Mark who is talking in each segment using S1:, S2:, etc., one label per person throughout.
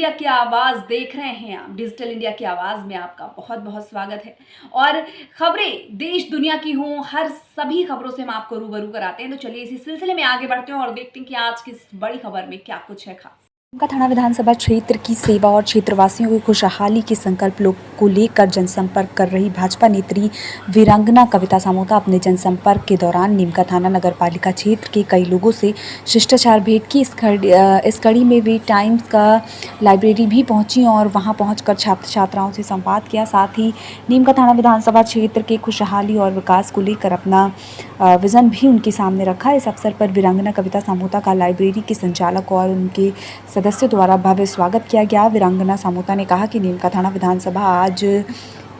S1: India की आवाज़ देख रहे हैं आप। डिजिटल इंडिया की आवाज़ में आपका बहुत-बहुत स्वागत है। और खबरें देश दुनिया की हों, हर सभी खबरों से हम आपको रूबरू कराते हैं। तो चलिए इसी सिलसिले में आगे बढ़ते हैं और देखते हैं कि आज की इस बड़ी खबर में क्या कुछ है खास।
S2: नीमका थाना विधानसभा क्षेत्र की सेवा और क्षेत्रवासियों की खुशहाली के संकल्प को लेकर जनसंपर्क कर रही भाजपा नेत्री वीरांगना कविता सामोता अपने जनसंपर्क के दौरान नीमका थाना नगरपालिका क्षेत्र के कई लोगों से शिष्टाचार भेंट की। इस कड़ी में वे टाइम्स का लाइब्रेरी भी पहुंची और वहां पहुंचकर छात्र छात्राओं से संवाद किया। साथ ही नीमका थाना विधानसभा क्षेत्र के खुशहाली और विकास को लेकर अपना विजन भी उनके सामने रखा। इस अवसर पर वीरांगना कविता सामोता का लाइब्रेरी के संचालक और उनके सदस्यों द्वारा भव्य स्वागत किया गया। वीरांगना सामोता ने कहा कि नीमका थाना विधानसभा आज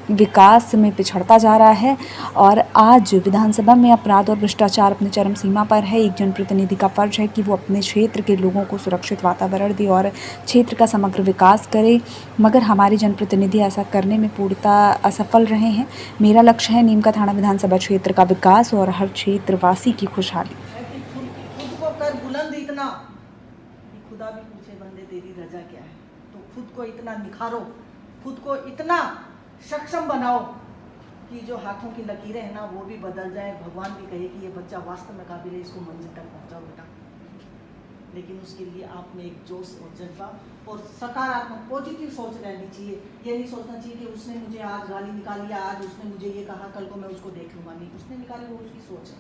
S2: विकास में पिछड़ता जा रहा है और आज विधानसभा में अपराध और भ्रष्टाचार अपने चरम सीमा पर है। एक जनप्रतिनिधि का फर्ज है कि वो अपने क्षेत्र के लोगों को सुरक्षित वातावरण दे और क्षेत्र का समग्र विकास करे, मगर हमारे जनप्रतिनिधि ऐसा करने में पूर्णतः असफल रहे हैं। मेरा लक्ष्य है नीमका थाना विधानसभा क्षेत्र का विकास और हर क्षेत्रवासी की खुशहाली।
S3: खुद को कर बुलंद इतना कि खुदा भी पूछे बंदे तेरी रजा क्या है। तो खुद को इतना निखारो, खुद को इतना सक्षम बनाओ कि जो हाथों की लकीरें हैं ना वो भी बदल जाए। भगवान भी कहे कि ये बच्चा वास्तव में काबिल है, इसको मंजिल तक पहुंचाओ बेटा। लेकिन उसके लिए आप में एक जोश और जज्बा और सकारात्मक पॉजिटिव सोच रहनी चाहिए। ये नहीं सोचना चाहिए कि उसने मुझे आज गाली निकाली, आज उसने मुझे ये कहा, कल को मैं उसको देख लूँगा। नहीं, उसने निकाली वो उसकी सोच है,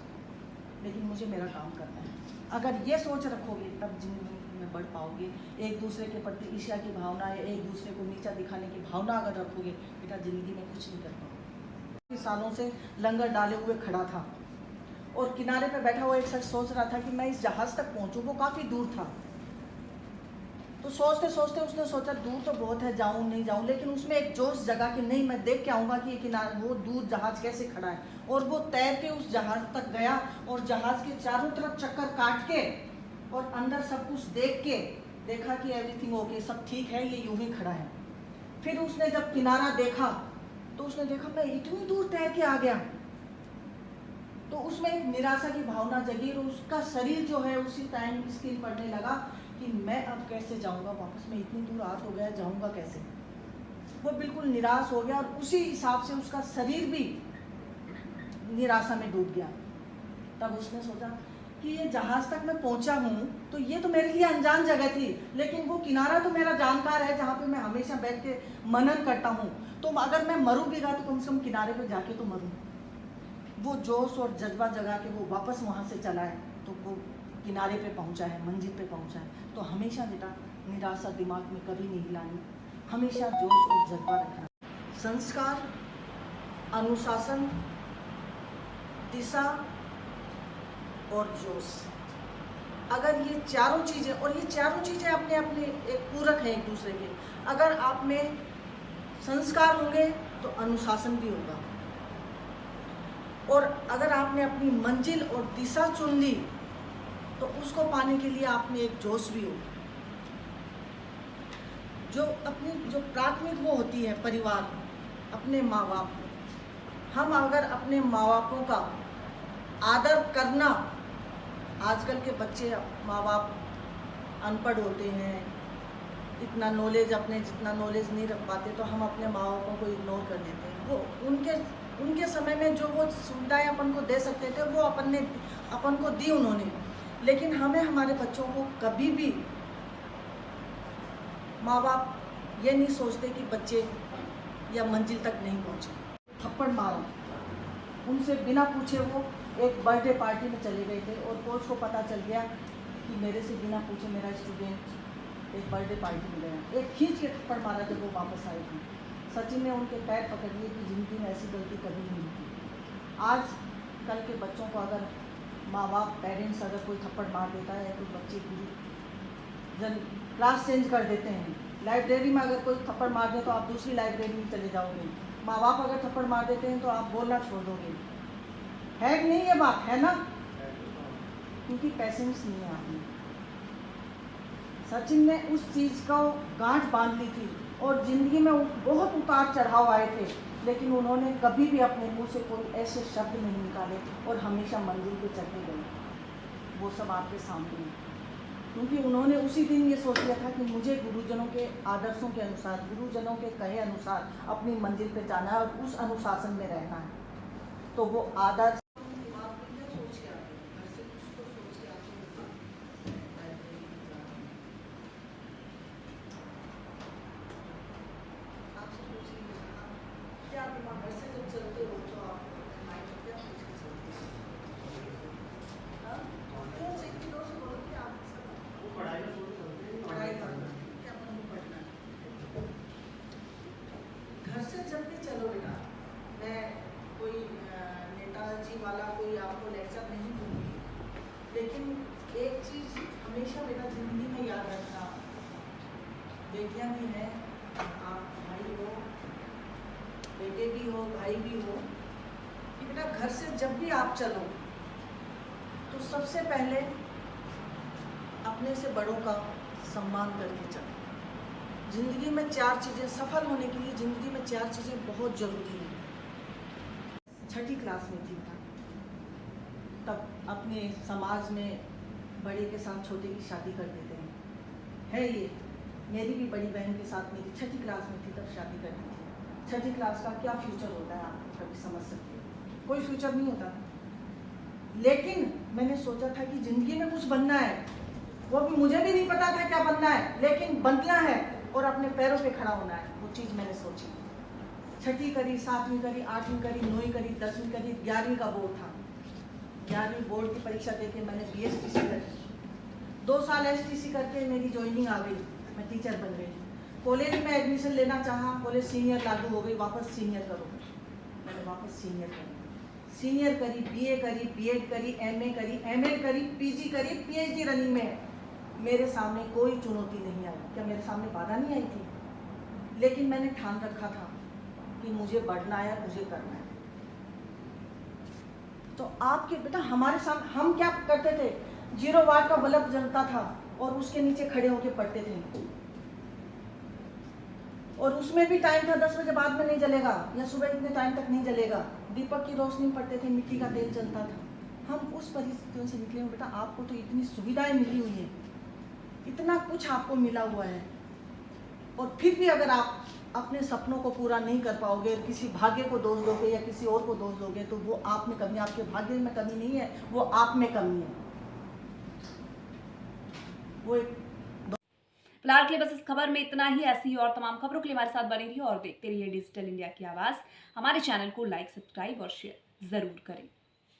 S3: लेकिन मुझे मेरा काम करना है। अगर ये सोच रखोगे तब जिंदगी में बढ़ पाओगे। एक दूसरे के प्रति ईर्ष्या की भावना या एक दूसरे को नीचा दिखाने की भावना अगर रखोगे बेटा जिंदगी में कुछ नहीं कर पाओगे। सालों से लंगर डाले हुए खड़ा था और किनारे पे बैठा हुआ एक शख्स सोच रहा था कि मैं इस जहाज तक पहुंचूं। वो काफी दूर था, तो सोचते सोचते उसने सोचा दूर तो बहुत है, जाऊं नहीं जाऊं। लेकिन उसमें एक जोश जगा कि नहीं, मैं देख के आऊंगा कि ये किनारे वो दूर जहाज कैसे खड़ा है। और वो तैर के उस जहाज तक गया और जहाज के चारों तरफ चक्कर काट के और अंदर सब कुछ देख के देखा कि एवरीथिंग ओके, सब ठीक है, ये यूं ही खड़ा है। फिर उसने जब किनारा देखा तो उसने देखा मैं इतनी दूर तैर के आ गया। तो उसमें एक निराशा की भावना जगी और उसका शरीर जो है उसी टाइम स्किल पड़ने लगा कि मैं अब कैसे जाऊंगा वापस, मैं इतनी दूर आ तो गया, जाऊंगा कैसे। वो बिल्कुल निराश हो गया और उसी हिसाब से उसका शरीर भी निराशा में डूब गया। तब उसने सोचा कि ये जहाज तक मैं पहुंचा हूँ तो ये तो मेरे लिए अनजान जगह थी, लेकिन वो किनारा तो मेरा जानकार है जहाँ पे मैं हमेशा बैठ के मनन करता हूँ। तो अगर मैं मरूँ भी तो कम से कम किनारे पे जाके तो मरूँ। वो जोश और जज्बा जगा के वो वापस वहाँ से चला है तो वो किनारे पे पहुँचा है, मंजिल पे पहुँचा है। तो हमेशा बेटा निराशा दिमाग में कभी नहीं लानी, हमेशा जोश और जज्बा रखना। संस्कार, अनुशासन, दिशा और जोश, अगर ये चारों चीज़ें, और ये चारों चीज़ें अपने अपने एक पूरक हैं एक दूसरे के। अगर आप में संस्कार होंगे तो अनुशासन भी होगा, और अगर आपने अपनी मंजिल और दिशा चुन ली तो उसको पाने के लिए आप में एक जोश भी होगा। जो प्राथमिक वो होती है परिवार, अपने माँ बाप। हम अगर अपने माँ बापों का आदर करना, आजकल के बच्चे माँ बाप अनपढ़ होते हैं, इतना नॉलेज अपने जितना नॉलेज नहीं रख पाते, तो हम अपने माँ बापों को इग्नोर कर देते हैं। वो उनके समय में जो वो सुविधाएं अपन को दे सकते थे वो अपन को दी उन्होंने। लेकिन हमें हमारे बच्चों को कभी भी माँ बाप ये नहीं सोचते कि बच्चे या मंजिल तक नहीं पहुँचे। थप्पड़ मारा, उनसे बिना पूछे वो एक बर्थडे पार्टी में चले गए थे और कोच को पता चल गया कि मेरे से बिना पूछे मेरा स्टूडेंट एक बर्थडे पार्टी में गया। एक खींच के थप्पड़ मारा जब वो वापस आए थे। सचिन ने उनके पैर पकड़ लिए कि जिंदगी में ऐसी गलती कभी नहीं होती। आज कल के बच्चों को अगर माँ बाप पेरेंट्स अगर कोई थप्पड़ मार देता है तो बच्चे पूरी क्लास चेंज कर देते हैं। लाइब्रेरी में अगर कोई थप्पड़ मार दे तो आप दूसरी लाइब्रेरी में चले जाओगे। माँ बाप अगर थप्पड़ मार देते हैं तो आप बोलना छोड़ दोगे। है कि नहीं, ये बात है ना? क्योंकि पेशेंस नहीं है आप में। सचिन ने उस चीज़ को गांठ बांध ली थी और ज़िंदगी में बहुत उतार चढ़ाव आए थे, लेकिन उन्होंने कभी भी अपने मुंह से कोई ऐसे शब्द नहीं निकाले और हमेशा मंजिल पे चलते गए। वो सब आपके सामने है। क्योंकि उन्होंने उसी दिन ये सोच लिया था कि मुझे गुरुजनों के आदर्शों के अनुसार, गुरुजनों के कहे अनुसार अपनी मंजिल पे जाना है और उस अनुशासन में रहना है। तो वो आदर्श घर से जब भी चलो बेटा, मैं कोई नेताजी वाला कोई आपको लेक्चर नहीं दूंगी, लेकिन एक चीज हमेशा बेटा जिंदगी में याद रखना, बेटियां भी हैं, आप भाई हो, बेटे भी हो, भाई भी हो, कि बेटा घर से जब भी आप चलो तो सबसे पहले अपने से बड़ों का सम्मान करके चलो। जिंदगी में 4 चीज़ें, सफल होने के लिए जिंदगी में 4 चीज़ें बहुत ज़रूरी हैं। 6ठी क्लास में थी तब अपने समाज में बड़े के साथ छोटे की शादी कर देते हैं। है ये मेरी भी बड़ी बहन के साथ मेरी 6ठी क्लास में थी तब शादी कर दी थी। 6ठी क्लास का क्या फ्यूचर होता है आप कभी समझ सकते हो? कोई फ्यूचर नहीं होता। लेकिन मैंने सोचा था कि ज़िंदगी में कुछ बनना है, वो भी मुझे भी नहीं पता था क्या बनना है, लेकिन बनना है और अपने पैरों पे खड़ा होना है, वो चीज़ मैंने सोची। 6ठी करी, 7वीं करी, 8वीं करी, 9वीं करी, 10वीं करी, 11वीं का बोर्ड था। 11वीं बोर्ड की परीक्षा देके मैंने BSTC करी। 2 साल STC करके मेरी ज्वाइनिंग आ गई, मैं टीचर बन गई। कॉलेज में एडमिशन लेना चाहा, कॉलेज सीनियर लागू हो गई, वापस सीनियर करो। मैंने वापस सीनियर करी, सीनियर करी, BA करी, BEd करी, MA करी, ML करी, PG करी, PhD रनिंग में है। मेरे सामने कोई चुनौती नहीं आई। क्या मेरे सामने बाधा नहीं आई थी? लेकिन मैंने ठान रखा था कि मुझे बढ़ना है, मुझे करना है। तो आपके बेटा हमारे सामने हम क्या करते थे? 0 वाट का बल्ब जलता था और उसके नीचे खड़े होके पढ़ते थे, और उसमें भी टाइम था 10 बजे बाद में नहीं जलेगा या सुबह इतने टाइम तक नहीं जलेगा। दीपक की रोशनी पढ़ते थे, मिट्टी का तेल चलता था। हम उस परिस्थितियों से निकले हो बेटा। आपको तो इतनी सुविधाएं मिली हुई हैं, इतना कुछ आपको मिला हुआ है, और फिर भी अगर आप अपने सपनों को पूरा नहीं कर पाओगे, किसी भाग्य को दोष दोगे या किसी और को दोष दोगे, तो वो आप में कमी, आपके भाग्य में कमी नहीं है, वो आप में कमी है। वो एक
S1: फिलहाल के लिए बस इस खबर में इतना ही। ऐसी ही और तमाम खबरों के लिए हमारे साथ बने रहिए और देखते रहिए डिजिटल इंडिया की आवाज़। हमारे चैनल को लाइक, सब्सक्राइब और शेयर ज़रूर करें।